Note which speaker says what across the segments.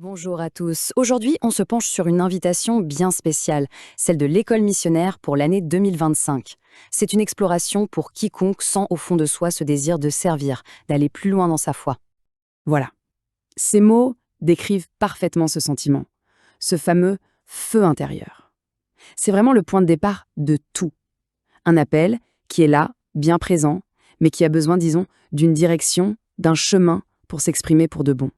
Speaker 1: Bonjour à tous. Aujourd'hui, on se penche sur une invitation bien spéciale, celle de l'école missionnaire pour l'année 2025. C'est une exploration pour quiconque sent au fond de soi ce désir de servir, d'aller plus loin dans sa foi. Voilà. Ces mots décrivent parfaitement ce sentiment, ce fameux feu intérieur. C'est vraiment le point de départ de tout. Un appel qui est là, bien présent, mais qui a besoin, disons, d'une direction, d'un chemin pour s'exprimer pour de bon.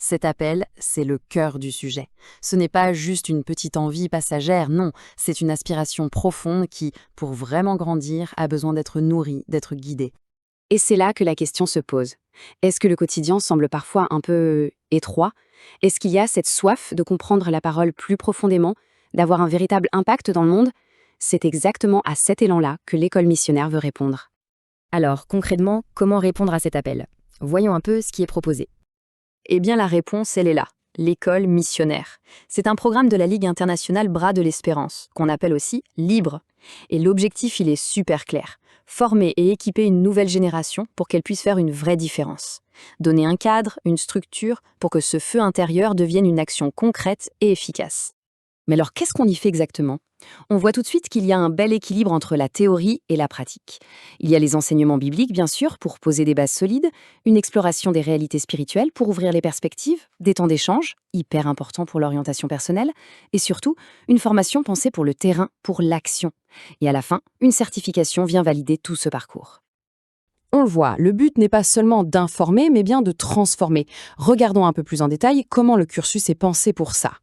Speaker 1: Cet appel, c'est le cœur du sujet. Ce n'est pas juste une petite envie passagère, non, c'est une aspiration profonde qui, pour vraiment grandir, a besoin d'être nourrie, d'être guidée. Et c'est là que la question se pose. Est-ce que le quotidien semble parfois un peu étroit? Est-ce qu'il y a cette soif de comprendre la parole plus profondément, d'avoir un véritable impact dans le monde? C'est exactement à cet élan-là que l'école missionnaire veut répondre. Alors, concrètement, comment répondre à cet appel? Voyons un peu ce qui est proposé. Eh bien, la réponse, elle est là. L'école missionnaire. C'est un programme de la Ligue internationale Bras de l'Espérance, qu'on appelle aussi Libre. Et l'objectif, il est super clair. Former et équiper une nouvelle génération pour qu'elle puisse faire une vraie différence. Donner un cadre, une structure, pour que ce feu intérieur devienne une action concrète et efficace. Mais alors, qu'est-ce qu'on y fait exactement? On voit tout de suite qu'il y a un bel équilibre entre la théorie et la pratique. Il y a les enseignements bibliques, bien sûr, pour poser des bases solides, une exploration des réalités spirituelles pour ouvrir les perspectives, des temps d'échange, hyper important pour l'orientation personnelle, et surtout, une formation pensée pour le terrain, pour l'action. Et à la fin, une certification vient valider tout ce parcours. On le voit, le but n'est pas seulement d'informer, mais bien de transformer. Regardons un peu plus en détail comment le cursus est pensé pour ça.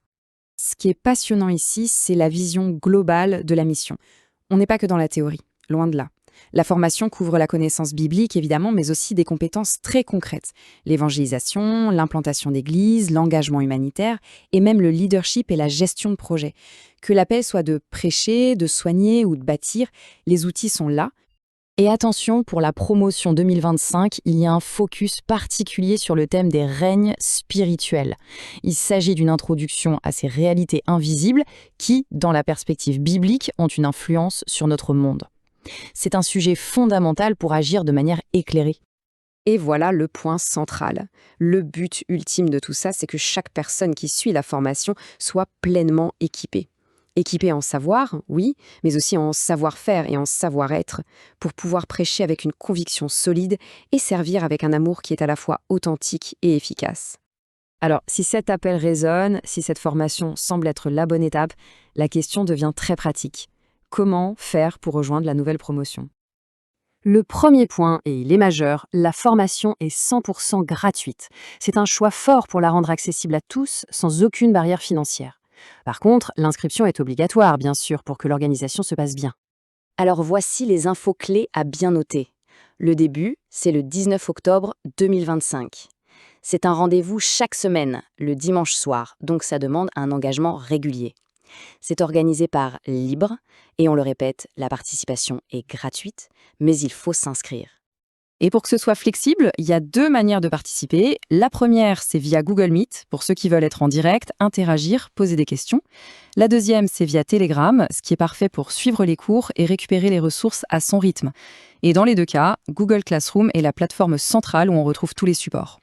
Speaker 1: Ce qui est passionnant ici, c'est la vision globale de la mission. On n'est pas que dans la théorie, loin de là. La formation couvre la connaissance biblique, évidemment, mais aussi des compétences très concrètes. L'évangélisation, l'implantation d'églises, l'engagement humanitaire, et même le leadership et la gestion de projet. Que l'appel soit de prêcher, de soigner ou de bâtir, les outils sont là. Et attention, pour la promotion 2025, il y a un focus particulier sur le thème des règnes spirituels. Il s'agit d'une introduction à ces réalités invisibles qui, dans la perspective biblique, ont une influence sur notre monde. C'est un sujet fondamental pour agir de manière éclairée. Et voilà le point central. Le but ultime de tout ça, c'est que chaque personne qui suit la formation soit pleinement équipée. Équipée en savoir, oui, mais aussi en savoir-faire et en savoir-être, pour pouvoir prêcher avec une conviction solide et servir avec un amour qui est à la fois authentique et efficace. Alors, si cet appel résonne, si cette formation semble être la bonne étape, la question devient très pratique. Comment faire pour rejoindre la nouvelle promotion? Le premier point, et il est majeur, la formation est 100% gratuite. C'est un choix fort pour la rendre accessible à tous, sans aucune barrière financière. Par contre, l'inscription est obligatoire, bien sûr, pour que l'organisation se passe bien. Alors voici les infos clés à bien noter. Le début, c'est le 19 octobre 2025. C'est un rendez-vous chaque semaine, le dimanche soir, donc ça demande un engagement régulier. C'est organisé par Libre, et on le répète, la participation est gratuite, mais il faut s'inscrire. Et pour que ce soit flexible, il y a deux manières de participer. La première, c'est via Google Meet, pour ceux qui veulent être en direct, interagir, poser des questions. La deuxième, c'est via Telegram, ce qui est parfait pour suivre les cours et récupérer les ressources à son rythme. Et dans les deux cas, Google Classroom est la plateforme centrale où on retrouve tous les supports.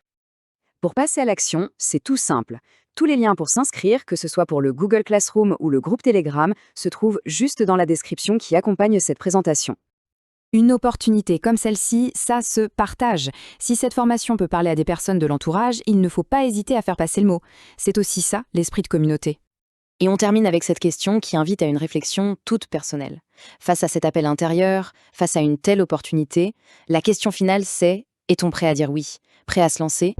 Speaker 1: Pour passer à l'action, c'est tout simple. Tous les liens pour s'inscrire, que ce soit pour le Google Classroom ou le groupe Telegram, se trouvent juste dans la description qui accompagne cette présentation. Une opportunité comme celle-ci, ça se partage. Si cette formation peut parler à des personnes de l'entourage, il ne faut pas hésiter à faire passer le mot. C'est aussi ça, l'esprit de communauté. Et on termine avec cette question qui invite à une réflexion toute personnelle. Face à cet appel intérieur, face à une telle opportunité, la question finale c'est: est-on prêt à dire oui? Prêt à se lancer?